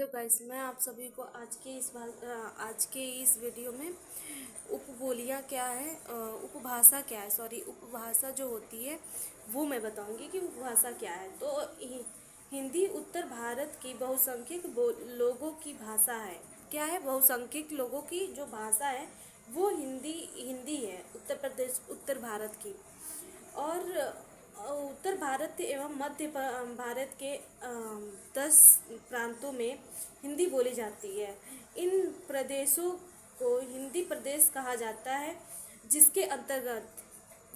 Hello guys, मैं आप सभी को आज के इस वीडियो में उपबोलियाँ क्या है, उपभाषा क्या है, उपभाषा जो होती है वो मैं बताऊंगी कि उपभाषा क्या है। तो हिंदी उत्तर भारत की बहुसंख्यक लोगों की भाषा है। क्या है? बहुसंख्यक लोगों की जो भाषा है वो हिंदी हिंदी है, उत्तर भारत की। और उत्तर भारत एवं भारत के 10 प्रांतों में हिंदी बोली जाती है। इन प्रदेशों को हिंदी प्रदेश कहा जाता है, जिसके अंतर्गत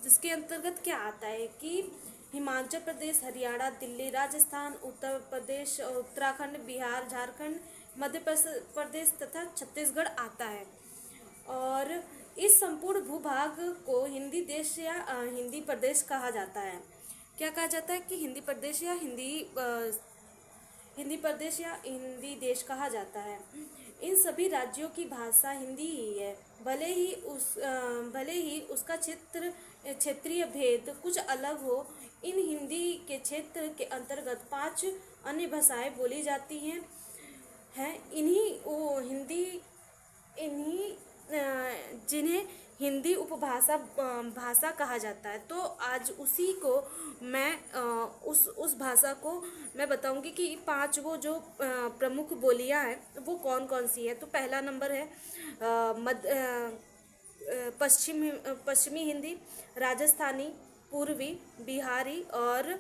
जिसके अंतर्गत क्या आता है कि हिमाचल प्रदेश, हरियाणा, दिल्ली, राजस्थान, उत्तर प्रदेश, उत्तराखंड, बिहार, झारखंड, मध्य प्रदेश तथा छत्तीसगढ़ आता है। और इस संपूर्ण भूभाग को हिंदी देश या हिंदी प्रदेश कहा जाता है। क्या कहा जाता है कि हिंदी प्रदेश या हिंदी देश कहा जाता है। इन सभी राज्यों की भाषा हिंदी ही है, भले ही उसका क्षेत्रीय भेद कुछ अलग हो। इन हिंदी के क्षेत्र के अंतर्गत 5 अन्य भाषाएं बोली जाती हैं इन्हीं जिन्हें हिंदी उपभाषा भाषा कहा जाता है। तो आज उसी को मैं उस भाषा को मैं बताऊंगी कि 5 वो जो प्रमुख बोलियां हैं वो कौन कौन सी है। तो पहला नंबर है पश्चिमी हिंदी, राजस्थानी, पूर्वी, बिहारी और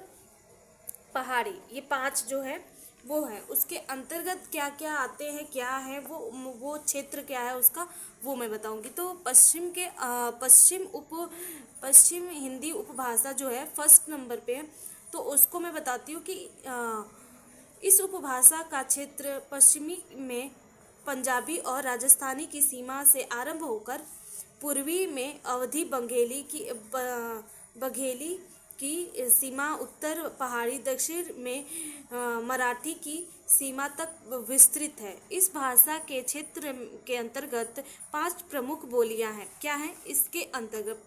पहाड़ी। ये 5 जो है वो है। उसके अंतर्गत क्या क्या आते हैं, क्या है वो क्षेत्र क्या है उसका, वो मैं बताऊंगी। तो पश्चिम हिंदी उपभाषा जो है फर्स्ट नंबर पे है। तो उसको मैं बताती हूँ कि इस उपभाषा का क्षेत्र पश्चिमी में पंजाबी और राजस्थानी की सीमा से आरंभ होकर पूर्वी में अवधी बघेली की सीमा, उत्तर पहाड़ी, दक्षिण में मराठी की सीमा तक विस्तृत है। इस भाषा के क्षेत्र के अंतर्गत 5 प्रमुख बोलियां हैं। क्या है इसके अंतर्गत?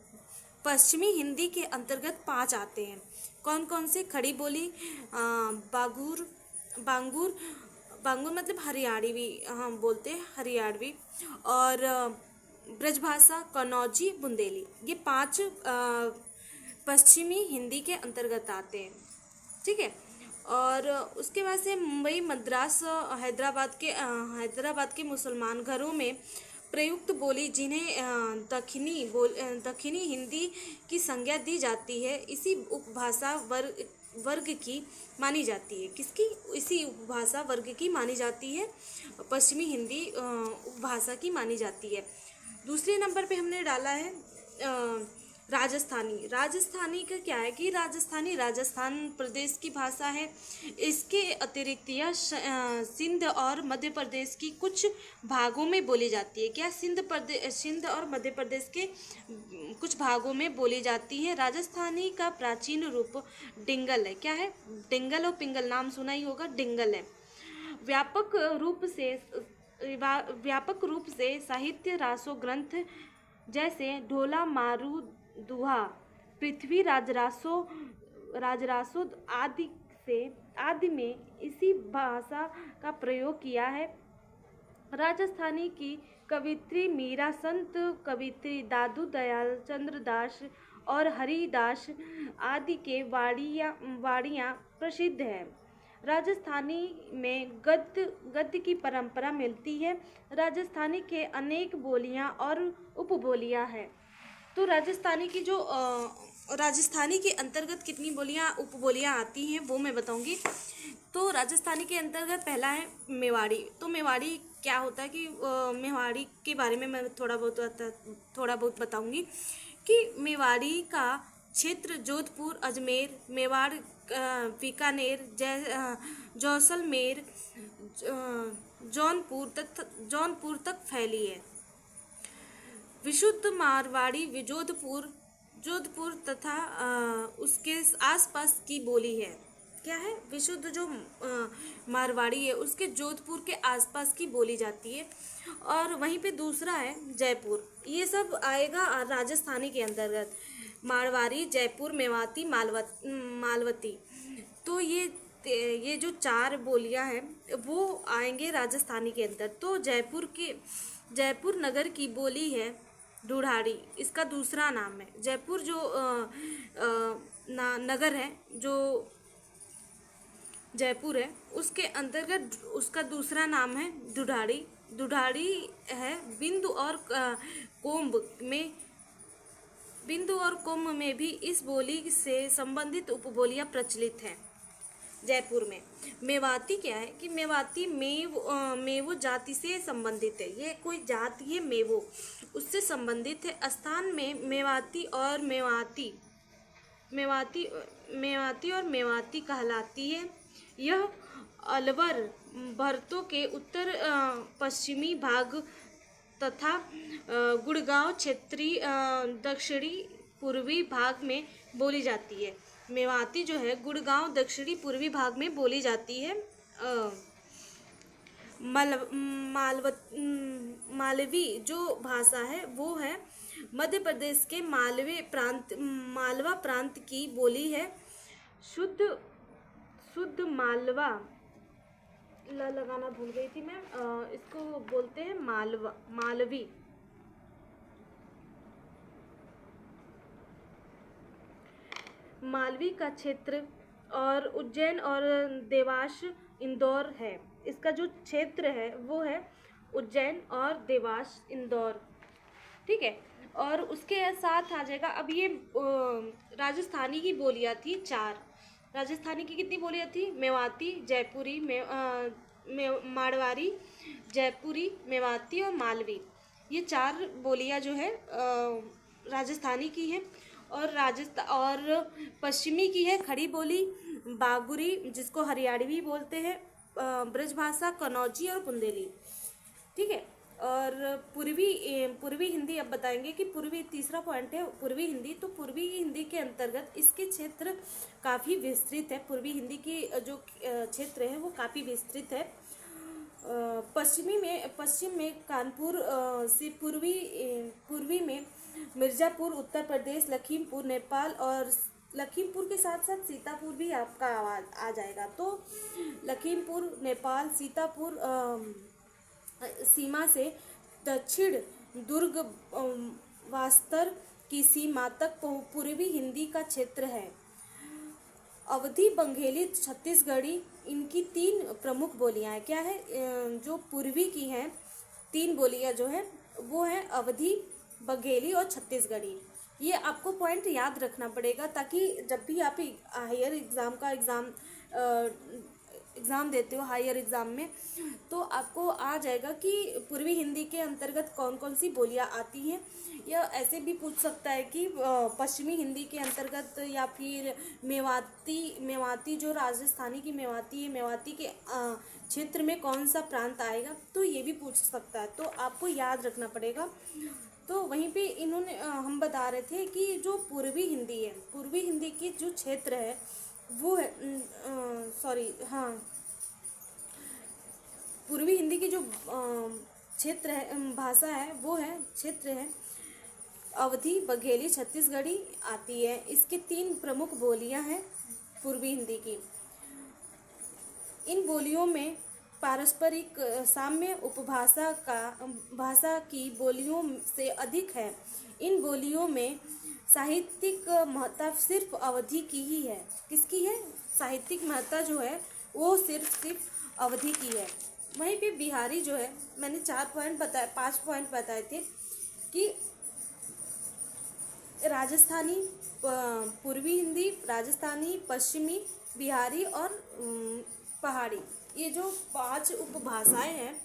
पश्चिमी हिंदी के अंतर्गत 5 आते हैं। कौन कौन से? खड़ी बोली, बांगुर बांगुर बांगुर मतलब हरियाणवी, हम बोलते हैं हरियाणवी, और ब्रजभाषा, कन्नौजी, बुंदेली। ये 5 पश्चिमी हिंदी के अंतर्गत आते हैं। ठीक है। और उसके बाद से मुंबई, मद्रास, हैदराबाद के मुसलमान घरों में प्रयुक्त बोली, जिन्हें दक्षिणी हिंदी की संज्ञा दी जाती है, इसी उपभाषा वर्ग की मानी जाती है। किसकी? इसी उपभाषा वर्ग की मानी जाती है, पश्चिमी हिंदी उपभाषा की मानी जाती है। दूसरे नंबर पे हमने डाला है राजस्थानी का क्या है कि राजस्थान प्रदेश की भाषा है। इसके अतिरिक्त यह सिंध और मध्य प्रदेश की कुछ भागों में बोली जाती है। क्या? सिंध और मध्य प्रदेश के कुछ भागों में बोली जाती है। राजस्थानी का प्राचीन रूप डिंगल है। क्या है? डिंगल और पिंगल नाम सुना ही होगा, डिंगल है। व्यापक रूप से साहित्य रासो ग्रंथ जैसे ढोला मारू दुहा, पृथ्वी राजरासो आदि में इसी भाषा का प्रयोग किया है। राजस्थानी की कवित्री मीरा, संत कवित्री दादू दयाल चंद्र दास और हरिदास आदि के वाड़ियाँ प्रसिद्ध है। राजस्थानी में गद्य की परंपरा मिलती है। राजस्थानी के अनेक बोलियां और उपबोलियां हैं। तो राजस्थानी के अंतर्गत कितनी उपबोलियां आती हैं वो मैं बताऊंगी। तो राजस्थानी के अंतर्गत पहला है मेवाड़ी। तो मेवाड़ी क्या होता है कि मेवाड़ी के बारे में मैं थोड़ा बहुत बताऊंगी कि मेवाड़ी का क्षेत्र जोधपुर, अजमेर, मेवाड़, बीकानेर, जैसलमेर, जौनपुर तक फैली है। विशुद्ध मारवाड़ी जोधपुर तथा उसके आसपास की बोली है। क्या है? विशुद्ध जो मारवाड़ी है उसके जोधपुर के आसपास की बोली जाती है। और वहीं पे दूसरा है जयपुर। ये सब आएगा राजस्थानी के अंतर्गत। मारवाड़ी, जयपुर, मेवाती, मालवती। तो ये ये जो 4 बोलियां हैं वो आएंगे राजस्थानी के अंदर। तो जयपुर नगर की बोली है ढूढ़ाड़ी, इसका दूसरा नाम है। जयपुर जो नगर है, जो जयपुर है, उसके अंतर्गत उसका दूसरा नाम है ढूढ़ाड़ी। ढूढ़ाड़ी है। बिंदु और कुंभ में भी इस बोली से संबंधित उपबोलियां प्रचलित हैं। जयपुर में मेवाती क्या है कि मेवाती मेवो जाति से संबंधित है। ये कोई जाति है मेवो, उससे संबंधित है। स्थान में मेवाती कहलाती है। यह अलवर भरतों के उत्तर पश्चिमी भाग तथा गुड़गांव क्षेत्रीय दक्षिणी पूर्वी भाग में बोली जाती है। मेवाती जो है गुड़गांव दक्षिणी पूर्वी भाग में बोली जाती है। मालवी जो भाषा है वो है मध्य प्रदेश के मालवा प्रांत की बोली है। शुद्ध मालवा लगाना भूल गई थी मैं। इसको बोलते हैं मालवी। मालवी का क्षेत्र और उज्जैन और देवास इंदौर है। इसका जो क्षेत्र है वो है उज्जैन और देवास इंदौर, ठीक है। और उसके साथ आ जाएगा अब ये राजस्थानी की बोलियां थी 4। राजस्थानी की कितनी बोलियां थी? मेवाती, जयपुरी, मारवाड़ी, जयपुरी, मेवाती और मालवी। ये 4 बोलियां जो है राजस्थानी की है। और पश्चिमी की है खड़ी बोली बागुरी, जिसको हरियाणवी बोलते हैं, ब्रजभाषा कनौजी और बुंदेली, ठीक है। और पूर्वी हिंदी अब बताएंगे कि तीसरा पॉइंट है पूर्वी हिंदी। तो पूर्वी हिंदी के अंतर्गत इसके क्षेत्र काफ़ी विस्तृत है। पूर्वी हिंदी की जो क्षेत्र है वो काफ़ी विस्तृत है। पश्चिम में कानपुर से पूर्वी में मिर्ज़ापुर उत्तर प्रदेश, लखीमपुर नेपाल, और लखीमपुर के साथ साथ सीतापुर भी आपका आ जाएगा। तो लखीमपुर, नेपाल, सीतापुर सीमा से दक्षिण दुर्ग वास्तर की सीमा तक पूर्वी हिंदी का क्षेत्र है। अवधी, बंगेली, छत्तीसगढ़ी, इनकी 3 प्रमुख बोलियां हैं। क्या है? जो पूर्वी की हैं 3 बोलियां जो है वो है अवधी, बघेली और छत्तीसगढ़ी। ये आपको पॉइंट याद रखना पड़ेगा, ताकि जब भी आप हायर एग्ज़ाम देते हो हायर एग्ज़ाम में, तो आपको आ जाएगा कि पूर्वी हिंदी के अंतर्गत कौन कौन सी बोलियां आती हैं। या ऐसे भी पूछ सकता है कि पश्चिमी हिंदी के अंतर्गत, या फिर मेवाती जो राजस्थानी की मेवाती है, मेवाती के क्षेत्र में कौन सा प्रांत आएगा, तो ये भी पूछ सकता है। तो आपको याद रखना पड़ेगा। तो वहीं पे हम बता रहे थे कि जो पूर्वी हिंदी है, पूर्वी हिंदी की जो क्षेत्र है वो है पूर्वी हिंदी की जो क्षेत्र है, भाषा है, वो है क्षेत्र है अवधी, बघेली, छत्तीसगढ़ी आती है। इसके 3 प्रमुख बोलियां हैं पूर्वी हिंदी की। इन बोलियों में पारस्परिक साम्य भाषा की बोलियों से अधिक है। इन बोलियों में साहित्यिक महत्ता सिर्फ अवधि की ही है। किसकी है? साहित्यिक महत्ता जो है वो सिर्फ अवधि की है। वहीं पे बिहारी जो है, मैंने 5 पॉइंट बताए थे कि राजस्थानी, पूर्वी हिंदी, राजस्थानी, पश्चिमी, बिहारी और पहाड़ी, ये जो 5 उपभाषाएं हैं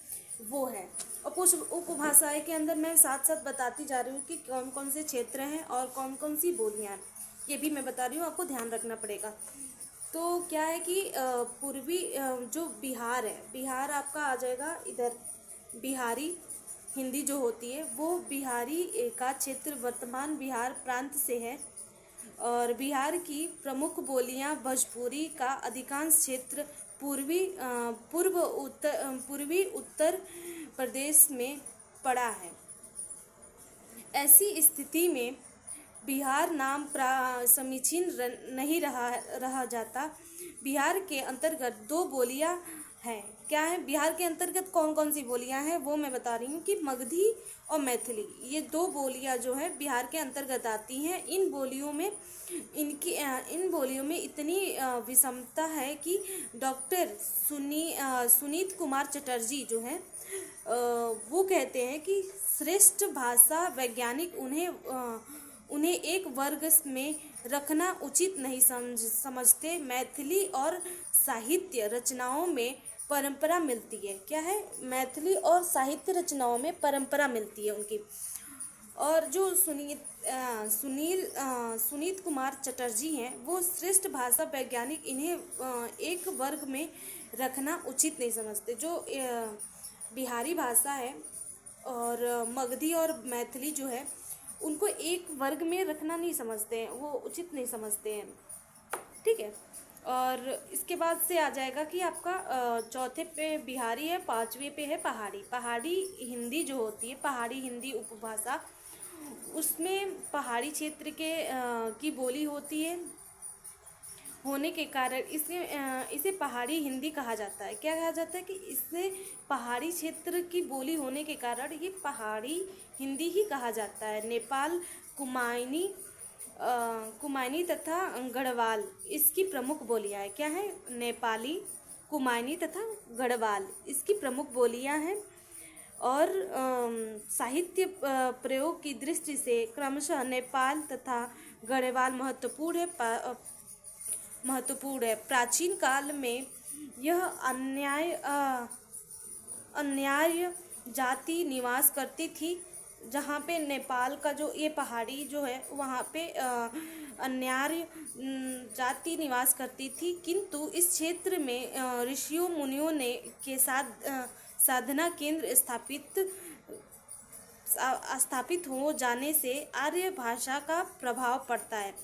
वो है। और कुछ उपभाषाएं के अंदर मैं साथ साथ बताती जा रही हूँ कि कौन कौन से क्षेत्र हैं और कौन कौन सी बोलियाँ हैं, ये भी मैं बता रही हूँ, आपको ध्यान रखना पड़ेगा। तो क्या है कि पूर्वी जो बिहार है, बिहार आपका आ जाएगा इधर। बिहारी हिंदी जो होती है वो बिहारी का क्षेत्र वर्तमान बिहार प्रांत से है। और बिहार की प्रमुख बोलियां भोजपुरी का अधिकांश क्षेत्र पूर्वी उत्तर प्रदेश में पड़ा है। ऐसी स्थिति में बिहार नाम समीचीन नहीं रहा जाता। बिहार के अंतर्गत 2 बोलियां हैं। क्या है बिहार के अंतर्गत कौन कौन सी बोलियां हैं वो मैं बता रही हूँ कि मगधी और मैथिली, ये 2 बोलियां जो है बिहार के अंतर्गत आती हैं। इन बोलियों में इतनी विषमता है कि डॉक्टर सुनीत कुमार चटर्जी जो हैं वो कहते हैं कि श्रेष्ठ भाषा वैज्ञानिक उन्हें एक वर्ग में रखना उचित नहीं समझते। मैथिली और साहित्य रचनाओं में परंपरा मिलती है। क्या है? मैथिली और साहित्य रचनाओं में परंपरा मिलती है उनकी। और जो सुनीत कुमार चटर्जी हैं वो श्रेष्ठ भाषा वैज्ञानिक इन्हें एक वर्ग में रखना उचित नहीं समझते। जो बिहारी भाषा है और मगधी और मैथिली जो है उनको एक वर्ग में रखना नहीं समझते हैं, वो उचित नहीं समझते हैं। ठीक है। और इसके बाद से आ जाएगा कि आपका चौथे पे बिहारी है, 5वें पे है पहाड़ी। पहाड़ी हिंदी जो होती है, पहाड़ी हिंदी उपभाषा, उसमें पहाड़ी क्षेत्र की बोली होती है होने के कारण इसे पहाड़ी हिंदी कहा जाता है। क्या कहा जाता है कि इससे पहाड़ी क्षेत्र की बोली होने के कारण ये पहाड़ी हिंदी ही कहा जाता है। नेपाल कुमायूनी तथा गढ़वाल इसकी प्रमुख बोलियां हैं। क्या है? नेपाली, कुमायूनी तथा गढ़वाल इसकी प्रमुख बोलियां हैं। और साहित्य प्रयोग की दृष्टि से क्रमशः नेपाल तथा गढ़वाल महत्वपूर्ण है। प्राचीन काल में यह अन्याय जाति निवास करती थी। जहाँ पे नेपाल का जो ये पहाड़ी जो है वहाँ पे अन्याय जाति निवास करती थी, किंतु इस क्षेत्र में ऋषियों मुनियों ने के साथ साधना केंद्र स्थापित हो जाने से आर्य भाषा का प्रभाव पड़ता है।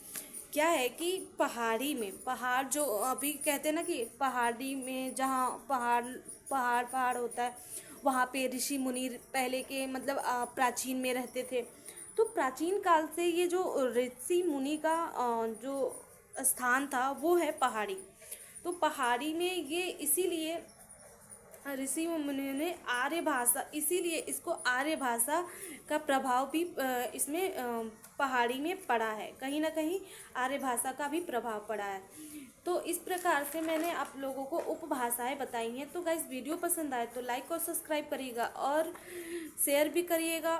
क्या है कि पहाड़ जो अभी कहते हैं ना कि पहाड़ी में जहाँ पहाड़ होता है वहाँ पे ऋषि मुनि पहले के मतलब प्राचीन में रहते थे। तो प्राचीन काल से ये जो ऋषि मुनि का जो स्थान था वो है पहाड़ी। तो पहाड़ी में ये इसीलिए ऋषि मुनियों ने आर्य भाषा, इसीलिए इसको आर्य भाषा का प्रभाव भी इसमें पहाड़ी में पड़ा है। कहीं ना कहीं आर्य भाषा का भी प्रभाव पड़ा है। तो इस प्रकार से मैंने आप लोगों को उपभाषाएं बताई हैं। तो गाइस वीडियो पसंद आए तो लाइक और सब्सक्राइब करिएगा और शेयर भी करिएगा।